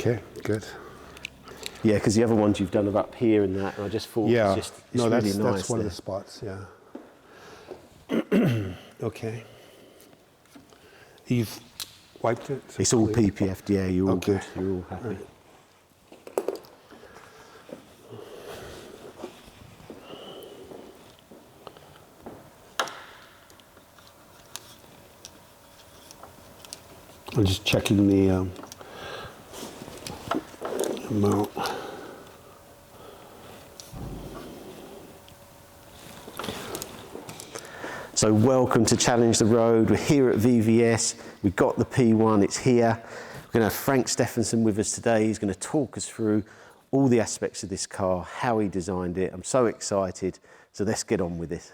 Okay, good. Yeah, because the other ones you've done are up here and that, and I just thought it's really nice. That's one there. of the spots, yeah. Okay. You've wiped it? So It's all PPF'd, yeah, you're all Okay. good, you're all happy. All right. I'm just checking the amount. So welcome to Challenge the Road. We're here at VVS. We've got the P1, it's here. We're going to have Frank Stephenson with us today. He's going to talk us through all the aspects of this car, how he designed it. I'm so excited. So let's get on with it.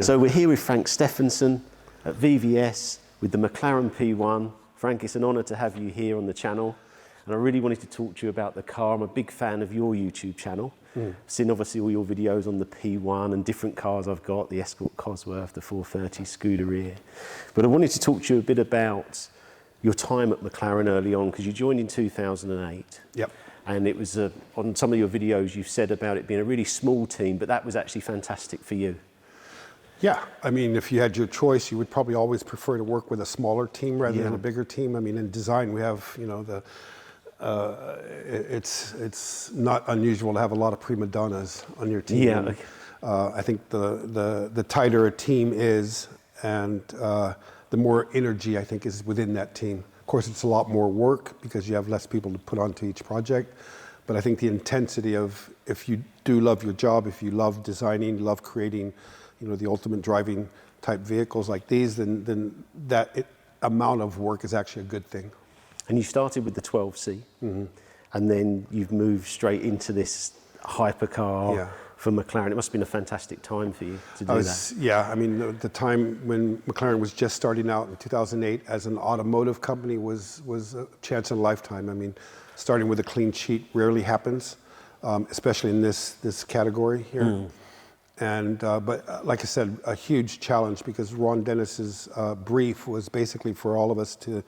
So we're here with Frank Stephenson at VVS with the Mclaren P1. Frank, it's an honour to have you here on the channel. And I really wanted to talk to you about the car. I'm a big fan of your YouTube channel. I've seen obviously all your videos on the P1 and different cars I've got, the Escort Cosworth, the 430 Scuderia. But I wanted to talk to you a bit about your time at McLaren early on, because you joined in 2008. Yep. And it was, on some of your videos, you've said about it being a really small team, but that was actually fantastic for you. Yeah, I mean, if you had your choice, you would probably always prefer to work with a smaller team rather than a bigger team. I mean, in design, we have, you know, it's not unusual to have a lot of prima donnas on your team. Yeah. And, I think the tighter a team is, and the more energy I think is within that team. Of course, it's a lot more work because you have less people to put onto each project. But I think the intensity of, if you do love your job, if you love designing, love creating, you know, the ultimate driving type vehicles like these, then that amount of work is actually a good thing. And you started with the 12C, and then you've moved straight into this hypercar for McLaren. It must have been a fantastic time for you to do that. Yeah, I mean, the time when McLaren was just starting out in 2008 as an automotive company was a chance in a lifetime. I mean, starting with a clean sheet rarely happens, especially in this category here. And but like I said, a huge challenge, because Ron Dennis's brief was basically for all of us to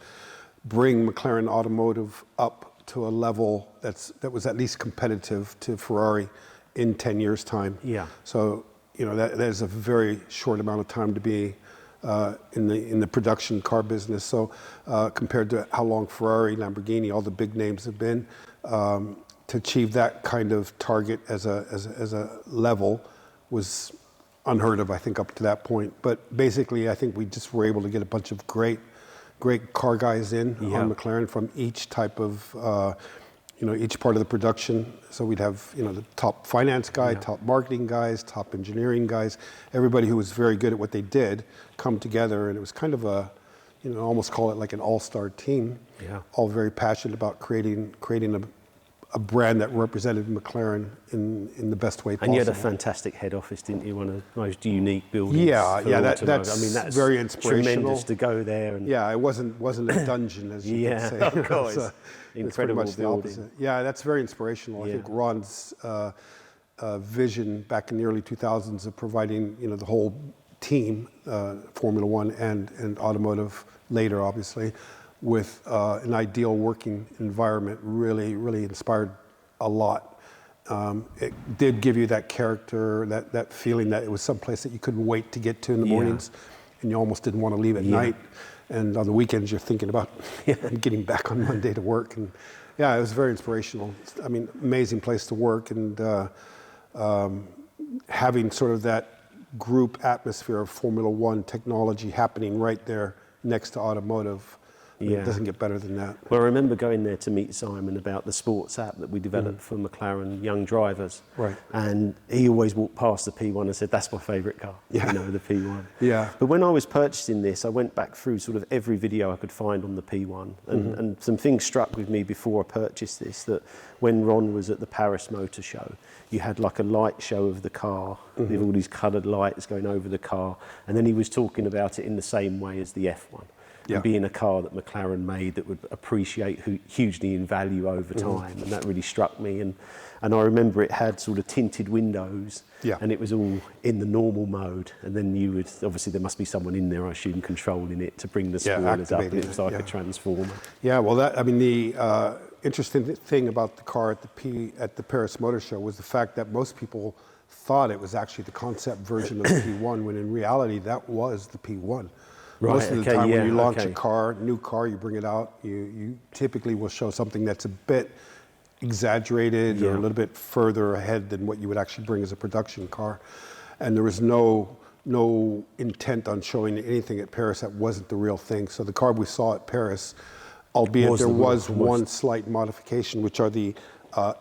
bring McLaren Automotive up to a level that was at least competitive to Ferrari in 10 years' time. Yeah. So you know that is a very short amount of time to be in the production car business. So compared to how long Ferrari, Lamborghini, all the big names have been, to achieve that kind of target as a level was unheard of, I think, up to that point. But basically, I think we just were able to get a bunch of great car guys in on McLaren from each type of, you know, each part of the production. So we'd have, you know, the top finance guy, top marketing guys, top engineering guys, everybody who was very good at what they did come together. And it was kind of a, you know, almost call it like an all-star team, all very passionate about creating a brand that represented McLaren in the best way possible. And you had a fantastic head office, didn't you? One of the most unique buildings. Yeah, that's, I mean, that's very inspirational. Tremendous to go there. And yeah, it wasn't a dungeon, as you could say. Of course. Incredible building. Yeah, that's very inspirational. I think Ron's vision back in the early 2000s of providing, you know, the whole team, Formula One and automotive later, obviously, with an ideal working environment really inspired a lot. It did give you that character, that feeling that it was someplace that you couldn't wait to get to in the mornings, and you almost didn't want to leave at night. And on the weekends, you're thinking about getting back on Monday to work. And yeah, it was very inspirational. I mean, amazing place to work, and having sort of that group atmosphere of Formula One technology happening right there next to automotive. It doesn't get better than that. Well, I remember going there to meet Simon about the sports app that we developed for McLaren young drivers. Right. And he always walked past the P1 and said, "That's my favourite car." You know, the P1. Yeah. But when I was purchasing this, I went back through sort of every video I could find on the P1. And some things struck with me before I purchased this, that when Ron was at the Paris Motor Show, you had like a light show of the car with all these coloured lights going over the car. And then he was talking about it in the same way as the F1. Yeah. and being a car that McLaren made that would appreciate hugely in value over Mm-hmm. time, and that really struck me. And I remember it had sort of tinted windows, Yeah. and it was all in the normal mode, and then you would, obviously there must be someone in there, I assume, controlling it to bring the Yeah, spoilers up, and activating it was it, like yeah. a transformer. Yeah, well, the interesting thing about the car at the Paris Motor Show was the fact that most people thought it was actually the concept version of the P1, when in reality that was the P1. Right, Most of the okay, time yeah, when you launch okay. a car, new car, you bring it out, you typically will show something that's a bit exaggerated or a Yeah. little bit further ahead than what you would actually bring as a production car. And there was no intent on showing anything at Paris that wasn't the real thing. So the car we saw at Paris, albeit Was there the real- was was- one slight modification, which are the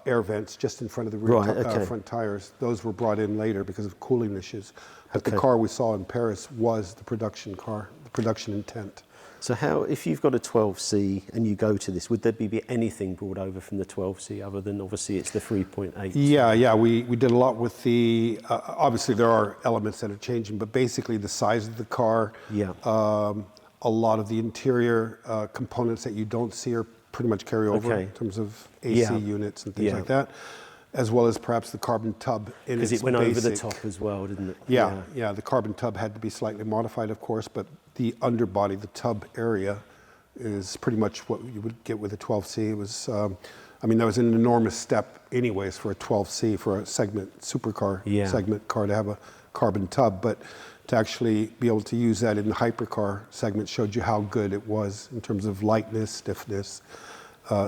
air vents just in front of the rear Right, okay. front tires. Those were brought in later because of cooling issues. But the Okay. car we saw in Paris was the production car, the production intent. So how, if you've got a 12C and you go to this, would there be anything brought over from the 12C other than obviously it's the 3.8? Yeah, we did a lot with the, obviously there are elements that are changing, but basically the size of the car, Yeah. a lot of the interior components that you don't see are pretty much carry over Okay. in terms of AC Yeah. units and things Yeah. like that, as well as perhaps the carbon tub in its Because it went over the basic- top as well, didn't it? Yeah, the carbon tub had to be slightly modified, of course, but the underbody, the tub area, is pretty much what you would get with a 12C. It was, I mean, that was an enormous step anyways for a 12C, for a segment, supercar Yeah. segment car to have a carbon tub, but to actually be able to use that in the hypercar segment showed you how good it was in terms of lightness, stiffness,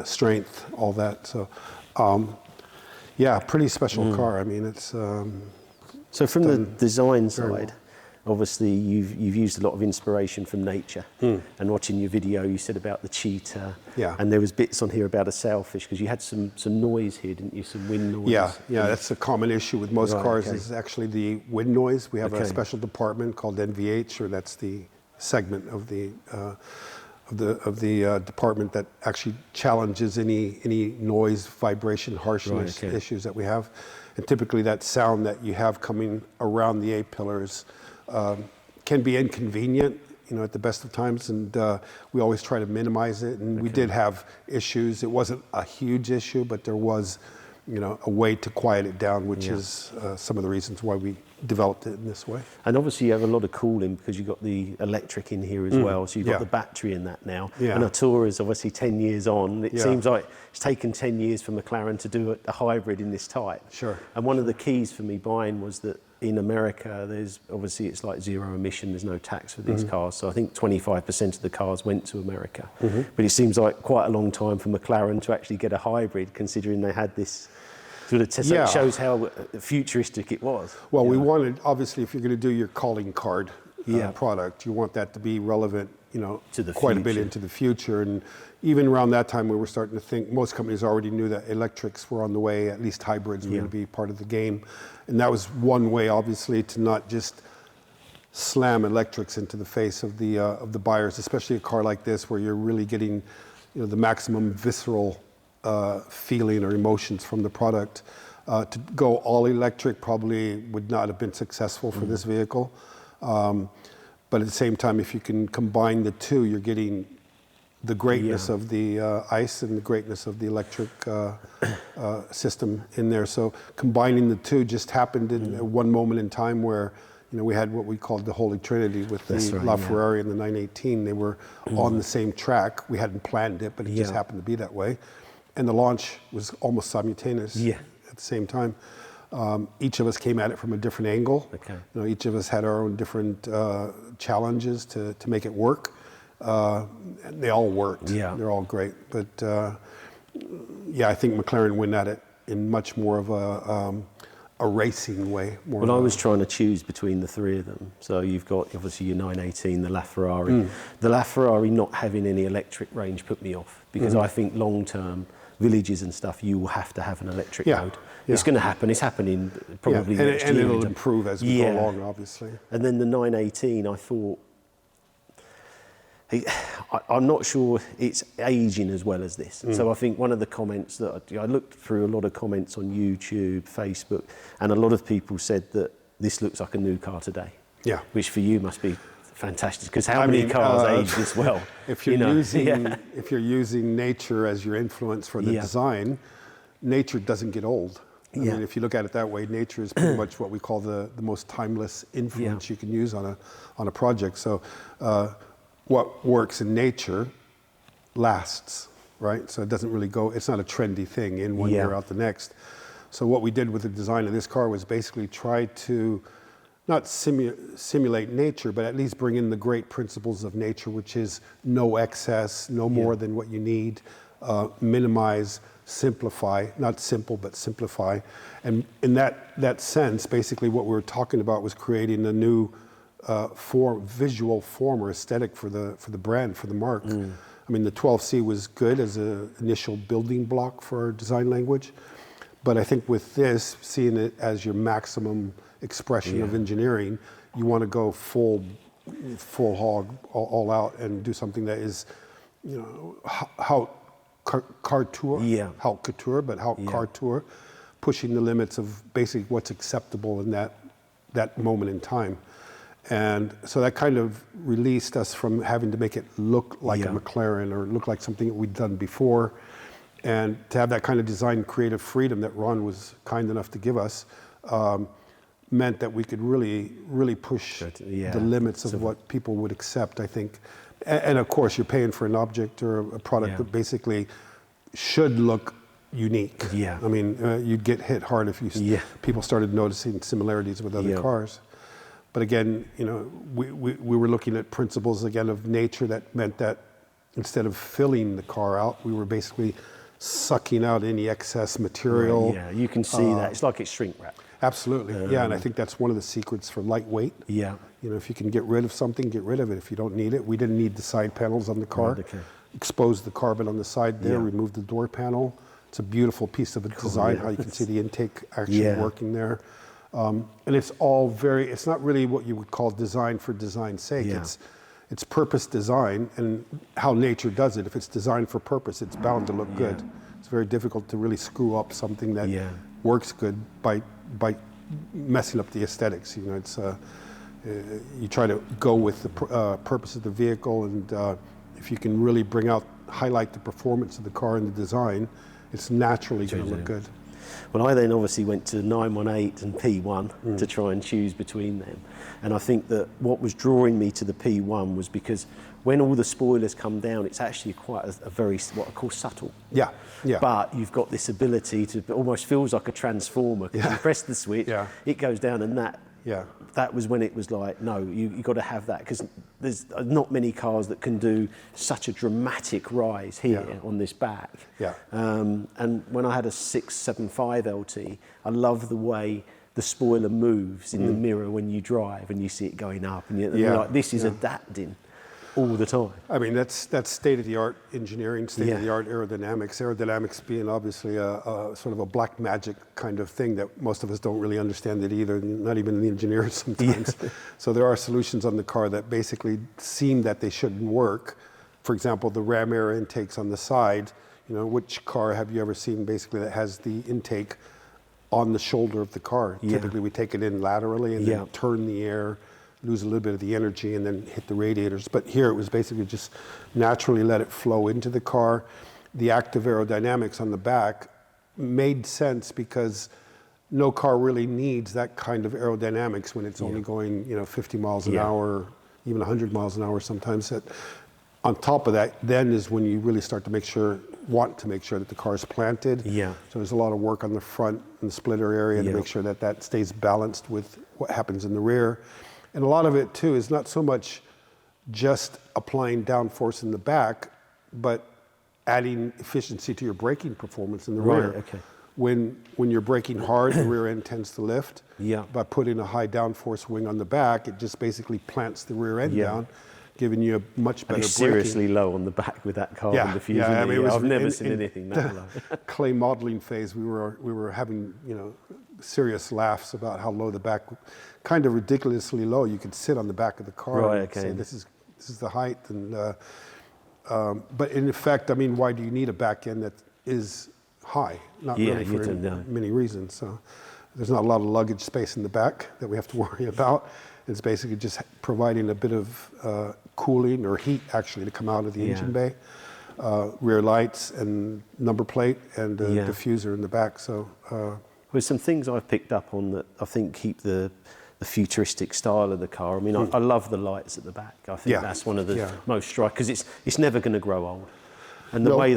strength, all that. So, yeah, pretty special car. I mean, it's... So from the done design very side, obviously you've used a lot of inspiration from nature. And watching your video, you said about the cheetah. Yeah. And there was bits on here about a sailfish, because you had some noise here, didn't you? Some wind noise. Yeah, that's a common issue with most Right, cars okay. is actually the wind noise. We have a Okay. special department called NVH, or that's the segment of the department that actually challenges any noise, vibration, harshness Right, okay. issues that we have. And typically that sound that you have coming around the A-pillars can be inconvenient, at the best of times, and we always try to minimize it. And we did have issues. It wasn't a huge issue, but there was, a way to quiet it down, which is some of the reasons why we developed it in this way. And obviously you have a lot of cooling because you've got the electric in here as well. So you've got Yeah. the battery in that now. Yeah. And Artura is obviously 10 years on. It Yeah. seems like it's taken 10 years for McLaren to do a hybrid in this type. Sure. And one of the keys for me buying was that in America, it's like zero emission, there's no tax for these cars. So I think 25% of the cars went to America. But it seems like quite a long time for McLaren to actually get a hybrid, considering they had this sort of test. Yeah. It shows how futuristic it was. Well, we wanted, obviously, if you're going to do your calling card Yeah. product, you want that to be relevant, To the quite a bit future. into the future. And even around that time, we were starting to think, most companies already knew that electrics were on the way, at least hybrids were Yeah. going to be part of the game. And that was one way, obviously, to not just slam electrics into the face of the buyers, especially a car like this, where you're really getting, the maximum visceral feeling or emotions from the product. To go all electric probably would not have been successful for this vehicle. But at the same time, if you can combine the two, you're getting the greatness of the ICE and the greatness of the electric system in there. So combining the two just happened in one moment in time where, we had what we called the Holy Trinity with That's the right, LaFerrari and the 918. They were on the same track. We hadn't planned it, but it just Yeah. happened to be that way. And the launch was almost simultaneous Yeah. at the same time. Each of us came at it from a different angle. Okay. Each of us had our own different challenges to make it work. And they all worked. Yeah. They're all great. But I think McLaren went at it in much more of a racing way. Well, I was trying to choose between the three of them. So you've got obviously your 918, the LaFerrari. The LaFerrari not having any electric range put me off, because I think long term, villages and stuff, you will have to have an electric Yeah, mode. yeah. It's going to happen. It's happening probably and next year. it'll improve as we go along, obviously. And then the 918, I thought, I'm not sure it's aging as well as this. So I think one of the comments that I looked through a lot of comments on YouTube, Facebook, and a lot of people said that this looks like a new car today. Yeah. Which for you must be Fantastic, because how many cars age as well? If you're if you're using nature as your influence for the design, nature doesn't get old. I mean, if you look at it that way, nature is pretty much what we call the most timeless influence you can use on a project. So what works in nature lasts, right? So it doesn't really go, it's not a trendy thing in one year out the next. So what we did with the design of this car was basically try to not simulate nature, but at least bring in the great principles of nature, which is no excess, no more than what you need, minimize, simplify, not simple, but simplify. And in that sense, basically what we were talking about was creating a new visual form or aesthetic for the brand, for the mark. I mean, the 12C was good as an initial building block for our design language, but I think with this, seeing it as your maximum expression of engineering, you want to go full hog, all out, and do something that is, you know, haute couture, haute couture, but haute couture, pushing the limits of basically what's acceptable in that moment in time. And so that kind of released us from having to make it look like a McLaren or look like something that we'd done before. And to have that kind of design creative freedom that Ron was kind enough to give us, meant that we could really push the limits of what people would accept, I think. And of course, you're paying for an object or a product that basically should look unique. I mean, you'd get hit hard if people started noticing similarities with other cars. But again, you know, we were looking at principles again of nature that meant that instead of filling the car out, we were basically sucking out any excess material. You can see that. It's like it's shrink wrap. Absolutely, and I think that's one of the secrets for lightweight. You know, if you can get rid of something, get rid of it. If you don't need it, we didn't need the side panels on the car. Exposed the carbon on the side there, removed the door panel. It's a beautiful piece of a design, how you can see the intake actually working there. And it's all it's not really what you would call design for design's sake. It's purpose design, and how nature does it. If it's designed for purpose, it's bound to look good. It's very difficult to really screw up something that works good by messing up the aesthetics. You know, it's you try to go with the purpose of the vehicle, and if you can really highlight the performance of the car and the design, it's naturally going to look good. Well, I then obviously went to 918 and P1 to try and choose between them. And I think that what was drawing me to the P1 was because when all the spoilers come down, it's actually quite a very, what I call subtle. But you've got this ability to, it almost feels like a transformer. You press the switch, it goes down, and that was when it was like, no, you've got to have that, because there's not many cars that can do such a dramatic rise here on this back. And when I had a 675 LT, I love the way the spoiler moves in the mirror when you drive and you see it going up, and you're like, this is adapting all the time. I mean, that's state-of-the-art engineering, state-of-the-art aerodynamics. Aerodynamics being obviously a sort of a black magic kind of thing that most of us don't really understand it either, not even the engineers sometimes. So there are solutions on the car that basically seem that they shouldn't work. For example, the ram air intakes on the side. You know, which car have you ever seen basically that has the intake on the shoulder of the car? Typically we take it in laterally and then turn the air, lose a little bit of the energy, and then hit the radiators. But here it was basically just naturally let it flow into the car. The active aerodynamics on the back made sense because no car really needs that kind of aerodynamics when it's only going, you know, 50 miles an hour, even 100 miles an hour sometimes. On top of that, then is when you really start to want to make sure that the car is planted. So there's a lot of work on the front and the splitter area to make sure that that stays balanced with what happens in the rear. And a lot of it too is not so much just applying downforce in the back, but adding efficiency to your braking performance in the rear. When you're braking hard, the rear end tends to lift. By putting a high downforce wing on the back, it just basically plants the rear end down, giving you a much better braking. Seriously low on the back with that carbon diffusion. I mean, I've never seen anything that low. Clay modeling phase, we were having, you know, serious laughs about how low the back, kind of ridiculously low. You could sit on the back of the car and say, this is the height. And but in effect, I mean, why do you need a back end that is high? Not really for many reasons. So there's not a lot of luggage space in the back that we have to worry about. It's basically just providing a bit of cooling or heat actually to come out of the engine bay. Rear lights and number plate and diffuser in the back. So there's some things I've picked up on that I think keep the futuristic style of the car. I mean, I love the lights at the back. I think that's one of the most striking, because it's never going to grow old. And the way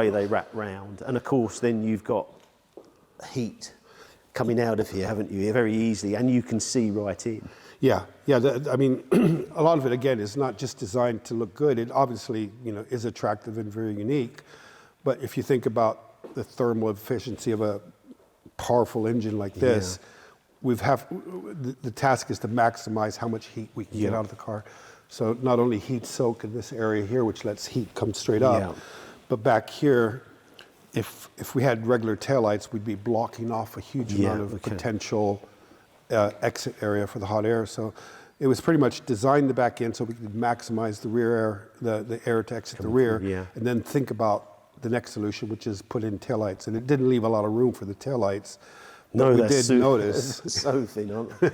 they wrap round, and of course then you've got heat coming out of here, haven't you? Very easily, and you can see right in. Yeah. I mean, a lot of it again is not just designed to look good. It obviously, is attractive and very unique. But if you think about the thermal efficiency of a powerful engine like this, the task is to maximize how much heat we can get out of the car. So not only heat soak in this area here, which lets heat come straight up, but back here, if we had regular taillights, we'd be blocking off a huge amount of potential exit area for the hot air. So it was pretty much designed the back end so we could maximize the rear air, the air to exit the rear, and then think about the next solution, which is put in taillights. And it didn't leave a lot of room for the taillights. No, we did notice so thin, aren't they?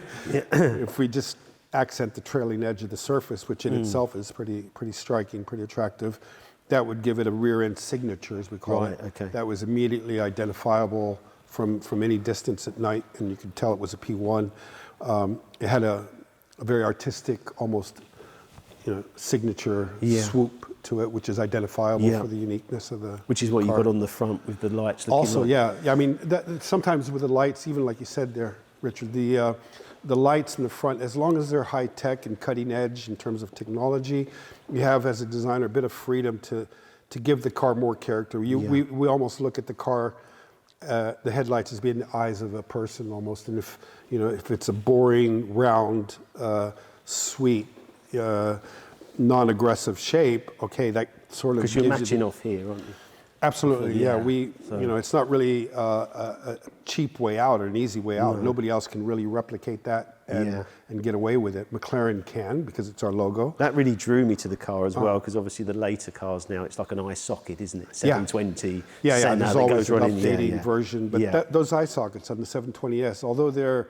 if we just accent the trailing edge of the surface, which in itself is pretty striking, pretty attractive, that would give it a rear end signature, as we call it. That was immediately identifiable from any distance at night, and you could tell it was a P1. It had a very artistic, almost signature swoop to it, which is identifiable for the uniqueness of the Which is what car. you got on the front with the lights. Also, I mean, sometimes with the lights, even like you said there, Richard, the lights in the front, as long as they're high tech and cutting edge in terms of technology, you have as a designer a bit of freedom to give the car more character. We almost look at the car, the headlights as being the eyes of a person almost, and if it's a boring, round, sweet, non-aggressive shape, okay, that sort of because you're matching off here, aren't you? Absolutely, it's not really a cheap way out or an easy way out. Nobody else can really replicate that and get away with it. McLaren can, because it's our logo. That really drew me to the car as well, because obviously the later cars now, it's like an eye socket, isn't it? 720. There's always an updating version. But those eye sockets on the 720S, although they're,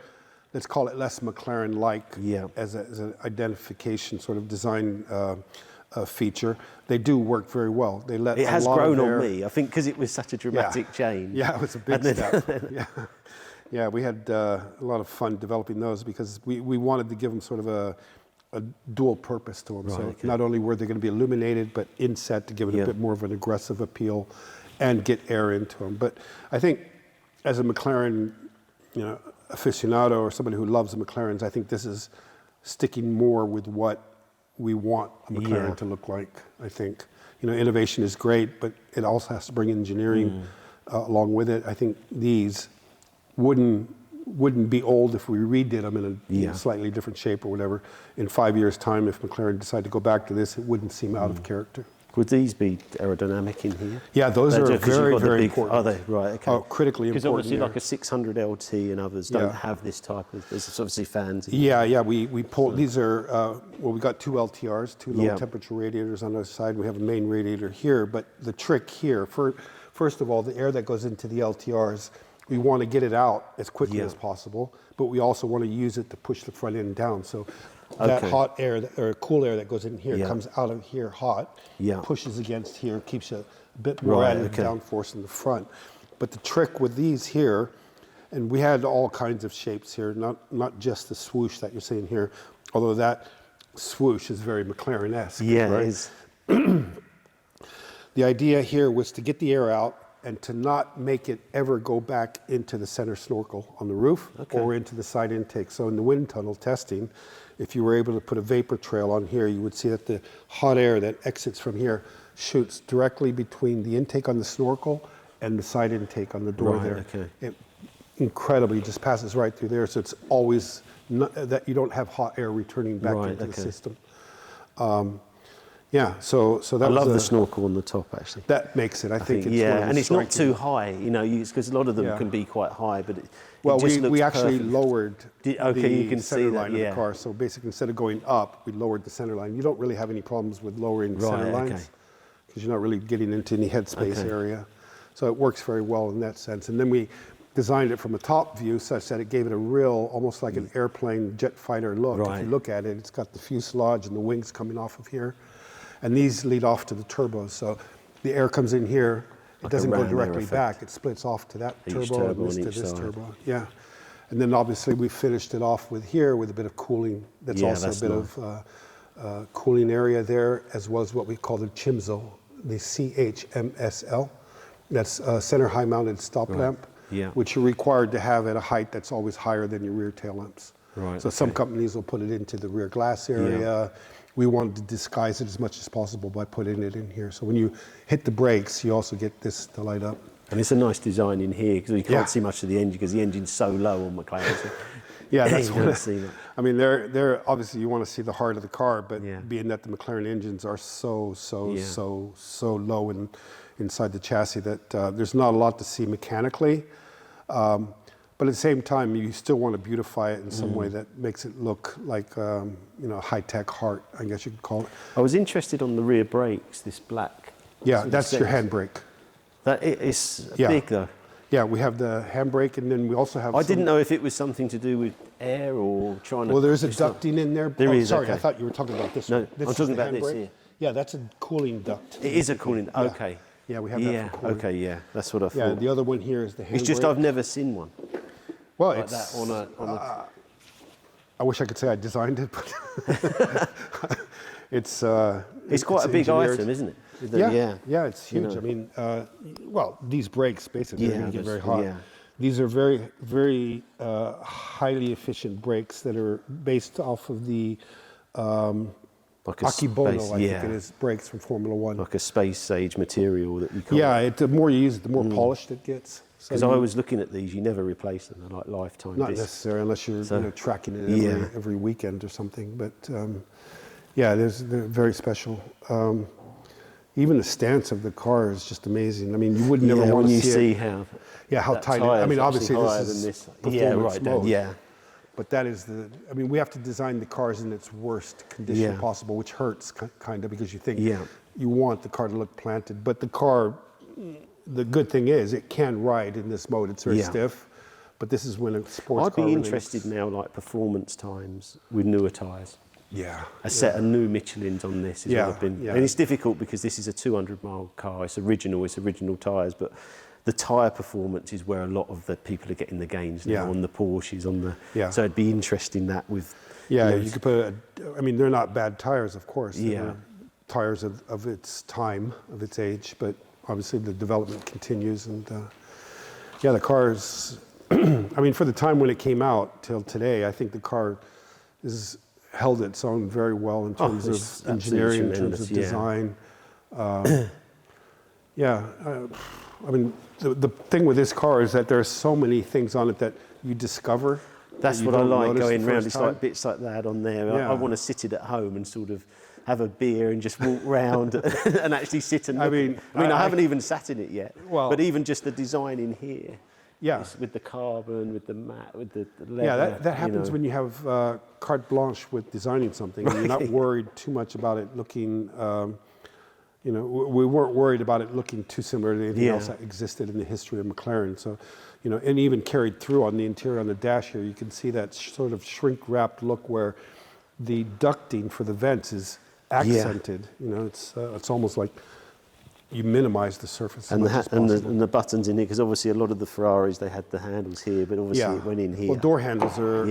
let's call it less McLaren-like as an identification sort of design feature, they do work very well. They let it has grown on me, I think, because it was such a dramatic change. Yeah, it was a big step. We had a lot of fun developing those because we wanted to give them sort of a dual purpose to them. Not only were they going to be illuminated, but inset to give it a bit more of an aggressive appeal and get air into them. But I think as a McLaren aficionado or somebody who loves the McLarens, I think this is sticking more with what we want a McLaren to look like. I think innovation is great, but it also has to bring engineering along with it. I think these wouldn't be old if we redid them in a slightly different shape or whatever. In 5 years' time, if McLaren decided to go back to this, it wouldn't seem out of character. Would these be aerodynamic in here? Yeah, those are very, very important. Are they? Right, okay. Oh, critically important. Because obviously like a 600 LT and others don't have this type of, there's obviously fans. We pulled, these are, we got two LTRs, two low temperature radiators on the side. We have a main radiator here, but the trick here, first of all, the air that goes into the LTRs, we want to get it out as quickly as possible, but we also want to use it to push the front end down. So that hot air or cool air that goes in here comes out of here hot, pushes against here, keeps a bit more added downforce in the front. But the trick with these here, and we had all kinds of shapes here, not just the swoosh that you're seeing here, although that swoosh is very McLaren-esque. Yeah, it is. The idea here was to get the air out and to not make it ever go back into the center snorkel on the roof or into the side intake. So in the wind tunnel testing, if you were able to put a vapor trail on here, you would see that the hot air that exits from here shoots directly between the intake on the snorkel and the side intake on the door there. It incredibly just passes right through there, so it's always that you don't have hot air returning back into the system. So that I love the snorkel on the top, actually. That makes it, I think it's and it's not too high, because a lot of them can be quite high, but we actually lowered you can center see line of the car. So basically, instead of going up, we lowered the center line. You don't really have any problems with lowering center lines because you're not really getting into any headspace area. So it works very well in that sense. And then we designed it from a top view such that it gave it a real, almost like an airplane jet fighter look. Right. If you look at it, it's got the fuselage and the wings coming off of here. And these lead off to the turbos. So the air comes in here, it Like doesn't a go ram air directly effect. back, it splits off to that Each turbo turbo and this on to each this side. turbo. Yeah. And then obviously we finished it off with here with a bit of cooling. That's Yeah, also that's a bit nice. of cooling area there, as well as what we call the CHMSL, the CHMSL. That's center high mounted stop lamp, Yeah. which you're required to have at a height that's always higher than your rear tail lamps. Right, So some companies will put it into the rear glass area. We wanted to disguise it as much as possible by putting it in here. So when you hit the brakes, you also get this to light up. And it's a nice design in here because you can't Yeah. see much of the engine because the engine's so low on McLaren. So Yeah, that's you what don't see that. I mean, they're obviously you want to see the heart of the car, but Yeah. being that the McLaren engines are so Yeah. low inside the chassis that there's not a lot to see mechanically. But at the same time, you still want to beautify it in some way that makes it look like high-tech heart, I guess you could call it. I was interested on the rear brakes, this black. Yeah, sort of that's your sense. handbrake. It's Yeah. big though. Yeah, we have the handbrake, and then we also have. I didn't know if it was something to do with air or trying to. Well, there is a it's not- ducting in there. There is, Sorry, okay. I thought you were talking about this No, one. This I'm is talking the about this handbrake. here. Yeah, that's a cooling duct. It is a cooling. Yeah. Okay. Yeah, we have that Yeah. for cooling. Okay. Yeah. That's what I Yeah, thought. the other one here is the handbrake. It's just I've never seen one well, like it's, that on a. I wish I could say I designed it, but It's quite a big engineered. item, isn't it? Yeah, it's You huge. know. I mean, these brakes basically Yeah, make it very that's- hot. yeah. These are very, very highly efficient brakes that are based off of the Like a Akibono, space, I yeah. think it is, brakes from Formula One. Like a space age material that you can't. Yeah, the more you use it, the more polished it gets. So Because I was looking at these, you never replace them. They're like lifetime. not discs. necessarily unless you're So- tracking it Yeah. every weekend or something. But yeah, they're very special. Even the stance of the car is just amazing. I mean, you would never Yeah, want when to you see see it. how. Yeah, how that tight. tyre's I mean, actually obviously higher this is than this. performance Yeah, right. mode. Yeah. But that is I mean, we have to design the cars in its worst condition Yeah. possible, which hurts kind of because you think Yeah. you want the car to look planted. But the car, the good thing is it can ride in this mode. It's very Yeah. stiff. But this is when a sports I'd car be really- interested now, like performance times with newer tyres. Yeah. A set of new Michelins on this is Yeah, what I've been. yeah. And it's difficult because this is a 200-mile car. It's original tyres, but the tyre performance is where a lot of the people are getting the gains now Yeah. on the Porsches, on the. Yeah. So it'd be interesting that with. Yeah, you know, you could put I mean, they're not bad tires, of course. Yeah. They're tires of its time, of its age, but obviously the development continues. And yeah, the car's, I mean, for the time when it came out till today, I think the car has held its own very well in terms it's of engineering, in terms tremendous, of yeah. design. Yeah, I mean, the thing with this car is that there are so many things on it that you discover. That's that you what I don't like notice going the round. first It's time. like bits like that on there. Yeah. I want to sit it at home and sort of have a beer and just walk round and actually sit and look. I mean, I haven't even sat in it yet. Well- but even just the design in here. Yeah. It's with the carbon, with the mat, with the leather. Yeah, that you happens know. when you have carte blanche with designing something. And you're not worried too much about it looking, we weren't worried about it looking too similar to anything Yeah. else that existed in the history of McLaren. So, and even carried through on the interior on the dash here, you can see that sort of shrink-wrapped look where the ducting for the vents is accented. It's almost like you minimize the surface And as much as and possible. the buttons in here, because obviously a lot of the Ferraris, they had the handles here, but obviously it went in here. Well, door handles are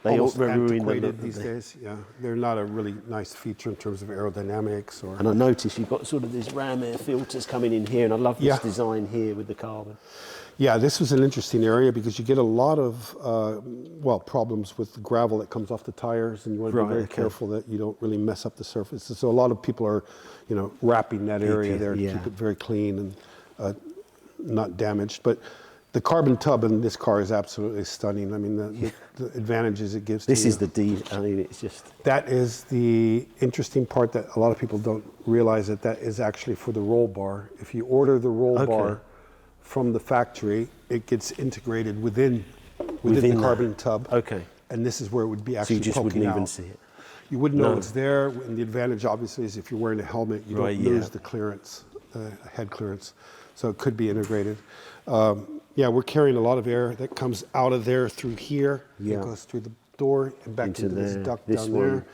They almost all ruin the antiquated look, these don't they? days. Yeah, they're not a really nice feature in terms of aerodynamics or. And I noticed you've got sort of these ram air filters coming in here, and I love this Yeah. design here with the carbon. Yeah, this was an interesting area because you get a lot of problems with the gravel that comes off the tires, and you want to Right, be very okay. careful that you don't really mess up the surface. So a lot of people are, wrapping that area there to yeah. keep it very clean and not damaged. But the carbon tub in this car is absolutely stunning. I mean, the advantages it gives. This to is you. I mean, it's just. That is the interesting part that a lot of people don't realize that is actually for the roll bar. If you order the roll bar from the factory, it gets integrated within the that. carbon tub. Okay. And this is where it would be So actually you just poking wouldn't out. even see it. You wouldn't know No. it's there. And the advantage, obviously, is if you're wearing a helmet, you Right, don't yeah. lose the clearance, the head clearance. So it could be integrated. Yeah, we're carrying a lot of air that comes out of there through here. Yeah. It goes through the door and back into this there. duct This down one. there.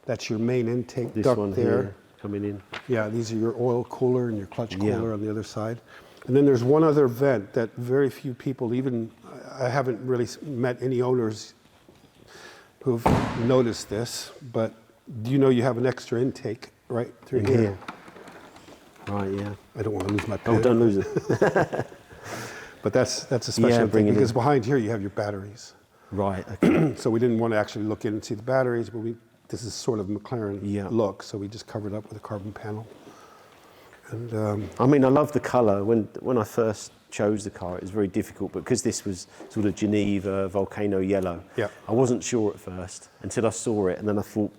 That's your main intake This duct one there. here coming in. Yeah, these are your oil cooler and your clutch Yeah. cooler on the other side. And then there's one other vent that very few people, even I haven't really met any owners who've noticed this, but do you know you have an extra intake right through In here? here. Right, yeah. I don't want to lose my pen. Oh, don't lose it. But that's a special Yeah, thing bring it because in. behind here you have your batteries. Right, okay. So we didn't want to actually look in and see the batteries, but this is sort of McLaren Yeah. look, so we just covered up with a carbon panel. And I mean, I love the colour. When I first chose the car, it was very difficult because this was sort of Geneva volcano yellow. Yeah. I wasn't sure at first until I saw it, and then I thought,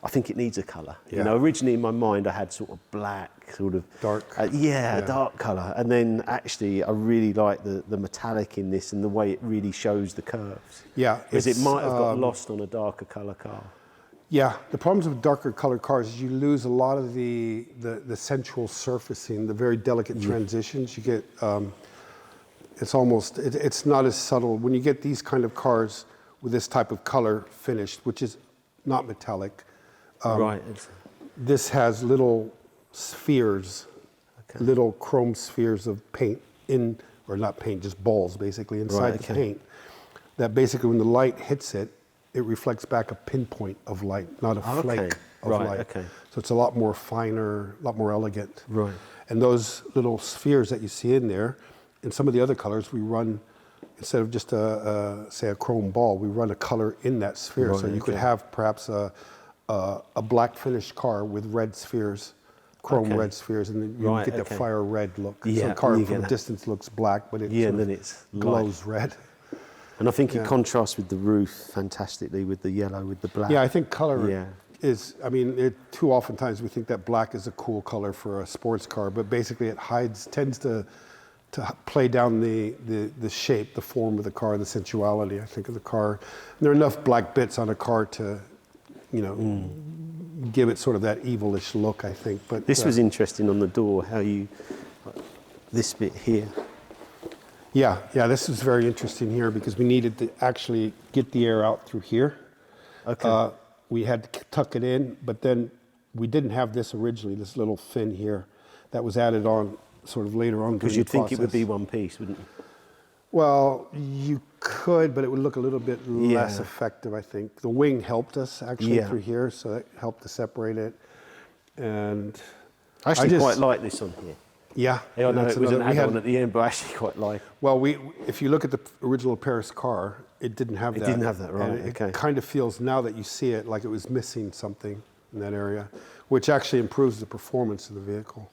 I think it needs a colour. Yeah. You know, originally in my mind I had sort of black, sort of Dark. Yeah, Yeah. dark colour, and then actually I really like the metallic in this and the way it really shows the curves. yeah, Because it might have got um, lost on a darker colour car. Yeah, the problems with darker colored cars is you lose a lot of the sensual surfacing, the very delicate transitions. You get, it's not as subtle. When you get these kind of cars with this type of color finished, which is not metallic, Right. this has little spheres, Okay. little chrome spheres of paint or not paint, just balls basically inside Right, the okay. paint. That basically when the light hits it, it reflects back a pinpoint of light, not a flake of Right, light. okay. So it's a lot more finer, a lot more elegant. Right. And those little spheres that you see in there, in some of the other colors, we run, instead of just say a chrome ball, we run a color in that sphere. Right, So you could okay. have perhaps a black finished car with red spheres, chrome Okay. red spheres, and then you Right, get the okay. fire red look. So Yeah, the car you from get a that. distance looks black, but it Yeah, sort and of then it's glows red. And I think Yeah. it contrasts with the roof fantastically with the yellow, with the black. Yeah, I think color Yeah. is, I mean, too oftentimes we think that black is a cool color for a sports car, but basically it tends to play down the shape, the form of the car, the sensuality, I think, of the car. And there are enough black bits on a car to, give it sort of that evilish look, I think. But This was interesting on the door, how you, this bit here. Yeah, this is very interesting here because we needed to actually get the air out through here. Okay. We had to tuck it in, but then we didn't have this originally, this little fin here that was added on sort of later on. Because you'd think it would be one piece, wouldn't you? Well, you could, but it would look a little bit less Yeah. effective, I think. The wing helped us actually Yeah. through here, so that helped to separate it. And I actually just- quite like this on here. yeah, I know that's it was an another- we add-on had- at the end, but I actually quite like it. Well, if you look at the original Paris car, it didn't have that. It didn't have that, right, And okay. it kind of feels now that you see it like it was missing something in that area, which actually improves the performance of the vehicle.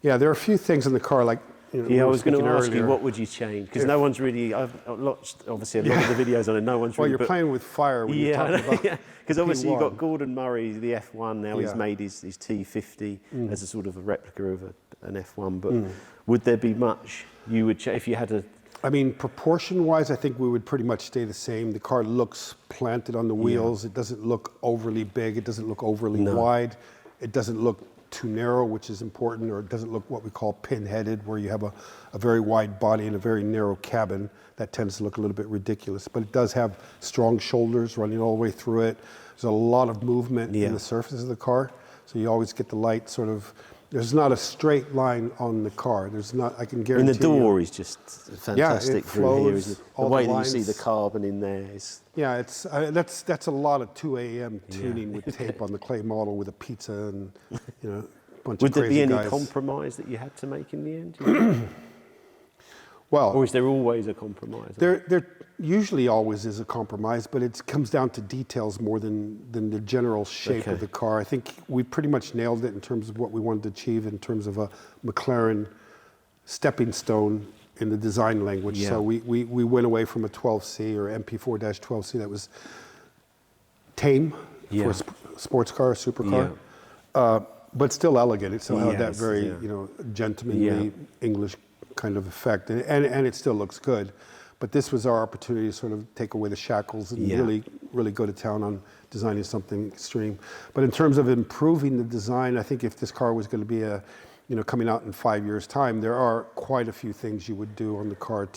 Yeah, there are a few things in the car, like we Yeah, I were was going to speaking ask you, earlier. what would you change? Because no one's really, I've watched obviously a lot of the videos on it, no one's Well, really... you're but- playing with fire when you're Yeah, talking about because obviously you've got P1. Gordon Murray, the F1 now, he's Yeah. made his T50 as a sort of a replica of an F1, but would there be much you would, if you had a... I mean, proportion-wise, I think we would pretty much stay the same. The car looks planted on the wheels. It doesn't look overly big. It doesn't look overly wide. It doesn't look too narrow, which is important, or it doesn't look what we call pin-headed, where you have a very wide body and a very narrow cabin. That tends to look a little bit ridiculous. But it does have strong shoulders running all the way through it. There's a lot of movement in the surface of the car, so you always get the light sort of... There's not a straight line on the car. There's not, I can guarantee And the door is just fantastic it through here, flows, isn't it? The all the way that you see the lines. carbon in there is... Yeah, it's that's a lot of 2 a.m. tuning with tape on the clay model with a pizza and a bunch Would of there crazy be any guys. compromise that you had to make in the end? do you think? Well, Or is there always a compromise? there usually always is a compromise, but it comes down to details more than the general shape of Okay. the car. I think we pretty much nailed it in terms of what we wanted to achieve in terms of a McLaren stepping stone in the design language. Yeah. So we went away from a 12C or MP4-12C that was tame for Yeah. a sports car, a supercar, but still elegant. It still had that Yes, very yeah. gentlemanly English kind of effect, and it still looks good. But this was our opportunity to sort of take away the shackles and really go to town on designing something extreme. But in terms of improving the design, I think if this car was going to be coming out in 5 years' time, there are quite a few things you would do on the car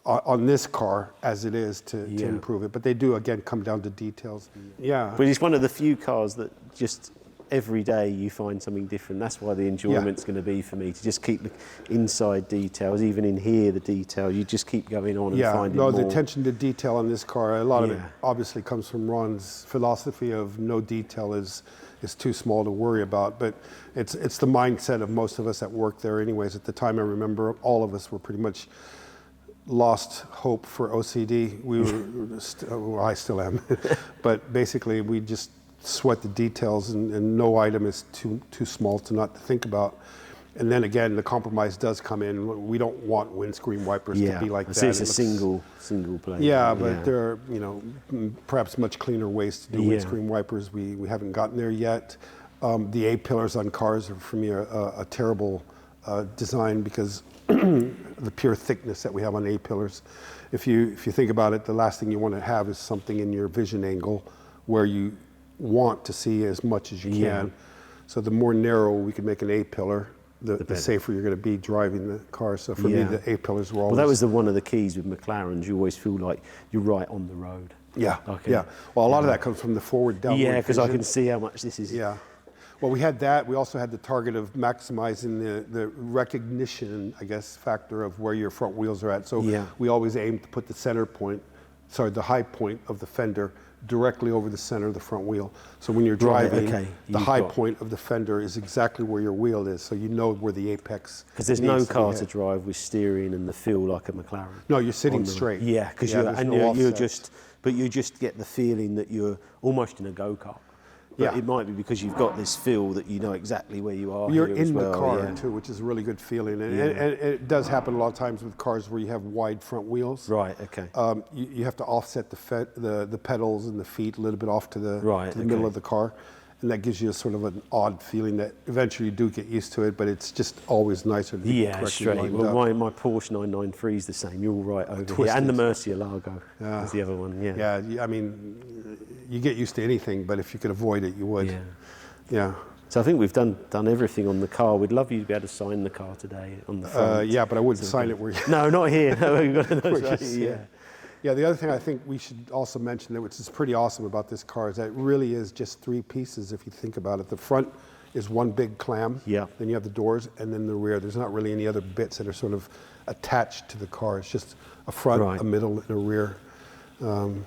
on this car as it is to improve it. But they do, again, come down to details. Yeah. But it's one of the few cars that just every day you find something different. That's why the enjoyment's going to be for me, to just keep the inside details, even in here, the detail. You just keep going on and finding more. The attention to detail on this car, a lot of it obviously comes from Ron's philosophy of no detail is too small to worry about. But it's the mindset of most of us that work there anyways. At the time, I remember all of us were pretty much lost hope for OCD. We were, well, I still am, but basically we just sweat the details, and no item is too small to not think about. And then again, the compromise does come in. We don't want windscreen wipers to be like that. So it's a single plate. Yeah, but there are perhaps much cleaner ways to do windscreen wipers. We haven't gotten there yet. The A pillars on cars are for me a terrible design because the pure thickness that we have on A pillars. If you think about it, the last thing you want to have is something in your vision angle where you want to see as much as you can. So the more narrow we can make an A pillar, the safer you're going to be driving the car. So for me, the A pillars were always... Well, that was one of the keys with McLarens. You always feel like you're right on the road. Yeah, Well, a lot of that comes from the forward downward Yeah, because I vision. can see how much this is... Yeah. Well, we had that. We also had the target of maximizing the recognition, I guess, factor of where your front wheels are at. So we always aim to put the high point of the fender directly over the center of the front wheel. So when you're driving, the high point of the fender is exactly where your wheel is, so you know where the apex. Because there's no car to drive with steering and the feel like a McLaren. No, you're sitting straight. Yeah, because you just get the feeling that you're almost in a go-kart. But it might be because you've got this feel that you know exactly where you are. You're in the car too, which is a really good feeling. And it does happen a lot of times with cars where you have wide front wheels. Right, okay. You have to offset the pedals and the feet a little bit off to the middle of the car. And that gives you a sort of an odd feeling that eventually you do get used to it, but it's just always nicer to be correctly straight. lined Well, up. my Porsche 993 is the same. You're all right over here. And the Murcielago is the other one, Yeah, I mean, you get used to anything, but if you could avoid it, you would. Yeah. So I think we've done everything on the car. We'd love you to be able to sign the car today on the front. Yeah, but I wouldn't sign it where you... No, not here. No, we've got to Yeah, the other thing I think we should also mention, which is pretty awesome about this car, is that it really is just three pieces if you think about it. The front is one big clam, then you have the doors, and then the rear. There's not really any other bits that are sort of attached to the car. It's just a front, a middle, and a rear. And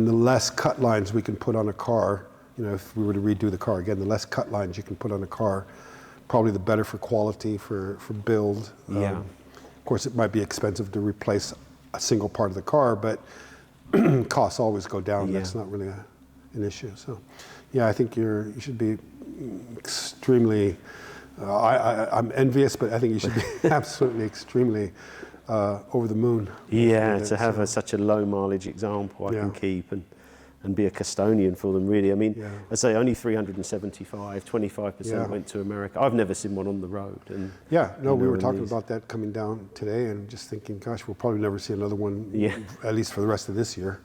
the less cut lines we can put on a car, if we were to redo the car again, the less cut lines you can put on a car, probably the better for quality, for build. Of course, it might be expensive to replace a single part of the car, but costs always go down. That's not really an issue. So, I think you should be extremely. I'm envious, but I think you should be absolutely extremely over the moon. Yeah, to have such a low mileage example I can keep and be a custodian for them, really. I mean, I say only 375, 25% went to America. I've never seen one on the road. And we were talking about that coming down today and just thinking, gosh, we'll probably never see another one, at least for the rest of this year.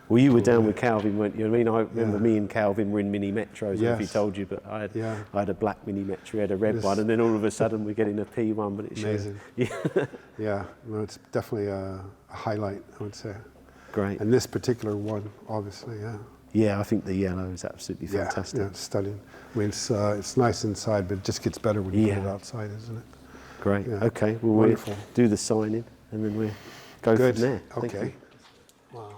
Well, you were down with Calvin, weren't you? I mean, I remember me and Calvin were in Mini Metros, I don't know if he told you, but I had a black Mini Metro, he had a red one, and then all of a sudden we're getting a P1, but it's amazing. Well, it's definitely a highlight, I would say. Great. And this particular one, obviously, Yeah, I think the yellow is absolutely fantastic. Yeah, it's stunning. I mean, it's nice inside, but it just gets better when you put it outside, isn't it? Great. Yeah. Okay, well, we'll do the signing, and then we'll go from there. Okay. Thank you. Wow.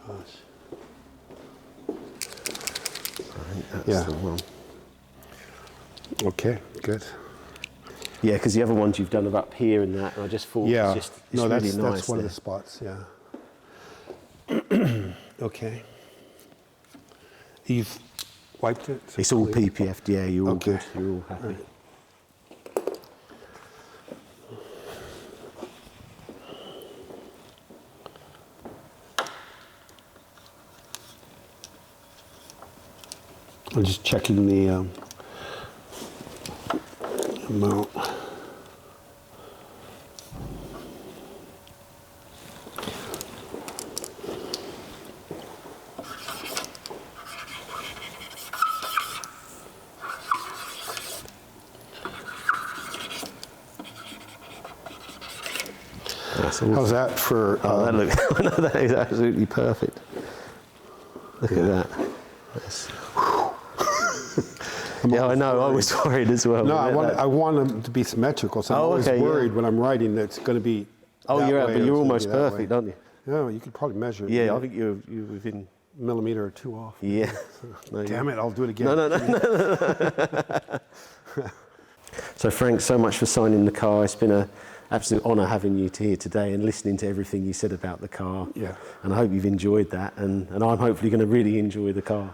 Gosh. I think that's the one. Okay, good. Yeah, because the other ones you've done are up here and that, and I just thought it's really nice. That's one of the spots, Okay. You've wiped it? It's all PPF'd, you're all good, you're all happy. I'm just checking the amount. awesome. How's that for? Oh, that looks, no, that is absolutely perfect. Look at that. That's, yeah, I know, I was worried as well. No, I want them to be symmetrical, so I'm always worried when I'm writing that it's going to be Oh, that you're way but or you're it's gonna almost be that perfect, way. aren't you? Yeah, you could probably measure it. Yeah, I think you're within... Millimeter or two off. Yeah. No, Damn it, I'll do it again. No. So Frank, so much for signing the car. It's been an absolute honour having you here today and listening to everything you said about the car. Yeah. And I hope you've enjoyed that, and I'm hopefully going to really enjoy the car.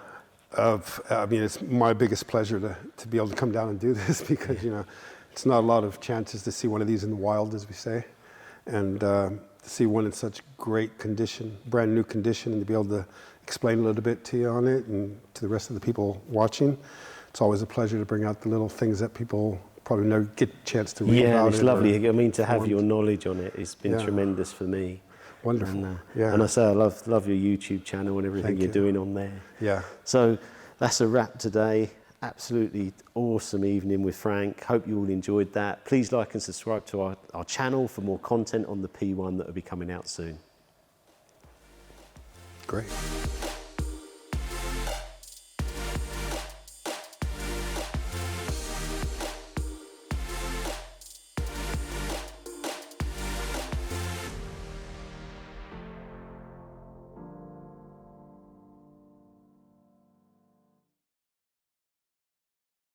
I mean, it's my biggest pleasure to be able to come down and do this because, you know, it's not a lot of chances to see one of these in the wild, as we say. And to see one in such great condition, brand new condition, and to be able to explain a little bit to you on it and to the rest of the people watching. It's always a pleasure to bring out the little things that people probably never get a chance to read about. Yeah, it's lovely. I mean, to have your knowledge on it has been Yeah. tremendous for me. Wonderful. And, Yeah. and I say I love your YouTube channel and everything Thank you're you. doing on there. Yeah. So that's a wrap today. Absolutely awesome evening with Frank. Hope you all enjoyed that. Please like and subscribe to our channel for more content on the P1 that will be coming out soon. Great.